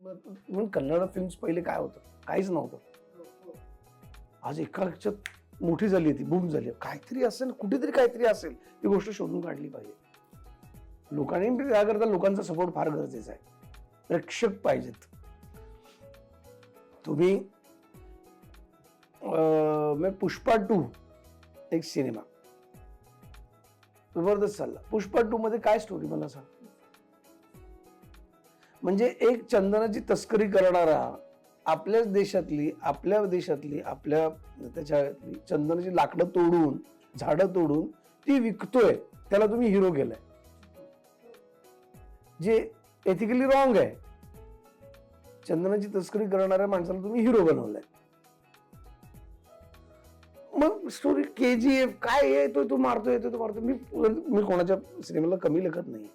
म्हणून कन्नड फिल्म्स पहिले काय होतं, काहीच नव्हतं. आज एका ह्याच्यात मोठी झाली ती बूम झाली. काहीतरी असेल, कुठेतरी काहीतरी असेल, ती गोष्ट शोधून काढली पाहिजे. लोकांनी त्याकरता लोकांचा सपोर्ट फार गरजेचा आहे. प्रेक्षक पाहिजेत. तुम्ही पुष्पा 2 एक सिनेमा जबरदस्त चालला. पुष्पा 2 मध्ये काय स्टोरी मला सांग. म्हणजे एक चंदनाची तस्करी करणारा आपल्या देशातली त्याच्यातली चंदनाची लाकडं तोडून, झाडं तोडून ती विकतोय, त्याला तुम्ही हिरो केलाय, जे एथिकली रॉंग आहे. चंदनाची तस्करी करणाऱ्या माणसाला तुम्ही हिरो बनवलाय. मग स्टोरी KGF काय येतोय तो मारतोय. मी कोणाच्या सिनेमाला कमी लेखत नाही.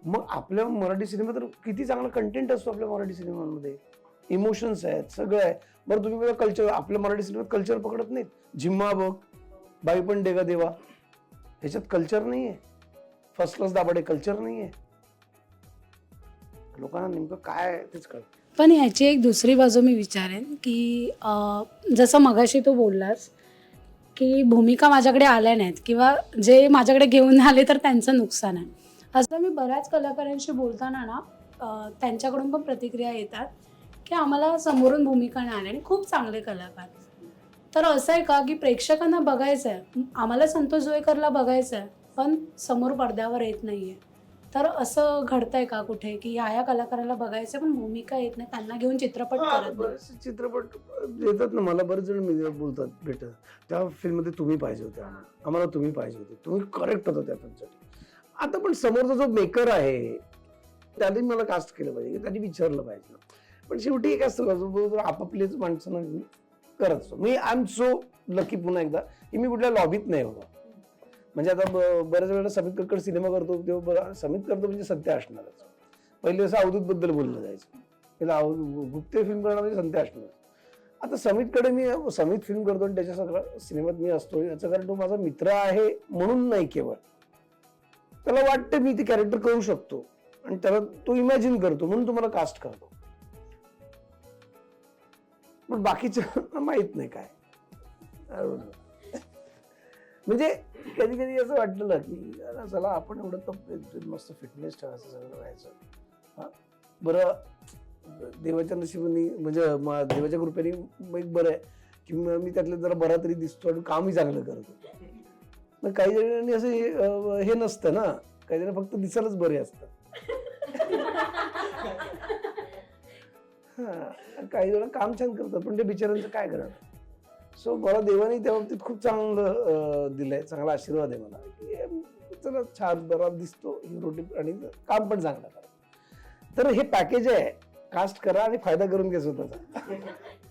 मग आपल्या मराठी सिनेमा तर किती चांगला कंटेंट असतो. आपल्या मराठी सिनेमांमध्ये इमोशन्स आहेत, सगळं आहे. बरं तुम्ही बघा कल्चर, आपल्या मराठी सिनेमात कल्चर पकडत नाहीत. झिम्मा बघ, बाई पण डेगा देवा, ह्याच्यात कल्चर नाहीये. फर्स्ट क्लास दाभाडे कल्चर नाहीये. लोकांना नेमकं काय तेच कळत. पण ह्याची एक दुसरी बाजू मी विचारेन की जसं मगाशी तू बोललास की भूमिका माझ्याकडे आल्या नाहीत किंवा जे माझ्याकडे घेऊन आले तर त्यांचं नुकसान आहे. असं मी बऱ्याच कलाकारांशी बोलताना ना त्यांच्याकडून पण प्रतिक्रिया येतात की आम्हाला समोरून भूमिका नाही आल्या आणि खूप चांगले कलाकार. तर असं आहे का की प्रेक्षकांना बघायचं आहे, आम्हाला संतोष जोगेकरला बघायचं आहे पण समोर पडद्यावर येत नाही आहे. तर असं घडतंय का कुठे की ह्या कलाकाराला बघायचं पण भूमिका येत नाही, त्यांना घेऊन चित्रपट करत नाही? चित्रपट येतात ना, मला बरेच जण बोलतात भेटत, त्या फिल्ममध्ये तुम्ही पाहिजे होते, आम्हाला तुम्ही पाहिजे होते, तुम्ही करेक्ट होता त्या फिल्मसाठी. आता पण समोरचा जो मेकर आहे त्याने मला कास्ट केलं पाहिजे, त्यांनी विचारलं पाहिजे. पण शेवटी एक असतं आपापलेच माणसांना करत असतो. मी आय एम सो लकी पुन्हा एकदा की मी कुठल्या लॉबीत नाही होतो. म्हणजे आता बऱ्याच वेळेला समित करकड सिनेमा करतो तेव्हा समित करतो म्हणजे सत्य असणारच. पहिले असं अवधूत बद्दल बोललं जायचं, त्याला गुप्ते फिल्म करणार म्हणजे सत्य असणार. आता समितकडे मी समित फिल्म करतो आणि त्याच्या सगळ्या सिनेमात मी असतो याचं कारण तो माझा मित्र आहे म्हणून नाही, केवळ त्याला वाटतं मी ते कॅरेक्टर करू शकतो आणि त्याला तो इमॅजिन करतो म्हणून तुम्हाला कास्ट करतो. पण बाकीचं माहित नाही काय. म्हणजे कधी कधी असं वाटलं ना की चला आपण एवढं तर मस्त फिटनेस ठेवायचं, सगळं राहायचं. बरं देवाच्या नशिबाने म्हणजे देवाच्या कृपेने एक बरं आहे की मी त्यातलं जरा बरा तरी दिसतो आणि कामही चांगलं करतो. मग काही जणांनी असं हे नसतं ना, काही जण फक्त दिसायलाच बरे असतात. काही जण काम छान करतात पण ते बिचाऱ्यांचं काय करणार. सो मला देवाने त्या बाबतीत खूप चांगलं दिलंय, चांगला आशीर्वाद आहे मला की चला छान बरा दिसतो हिरोटिप आणि काम पण चांगलं करा. तर हे पॅकेज आहे, कास्ट करा आणि फायदा करून घ्या स्वतःचा.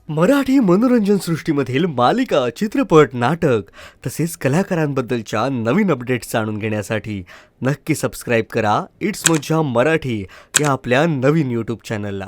मराठी मनोरंजन सृष्टीमधील मालिका, चित्रपट, नाटक तसेच कलाकारांबद्दलच्या नवीन अपडेट्स जाणून घेण्यासाठी नक्की सबस्क्राईब करा इट्स मज्जा मराठी या आपल्या नवीन YouTube चॅनलला.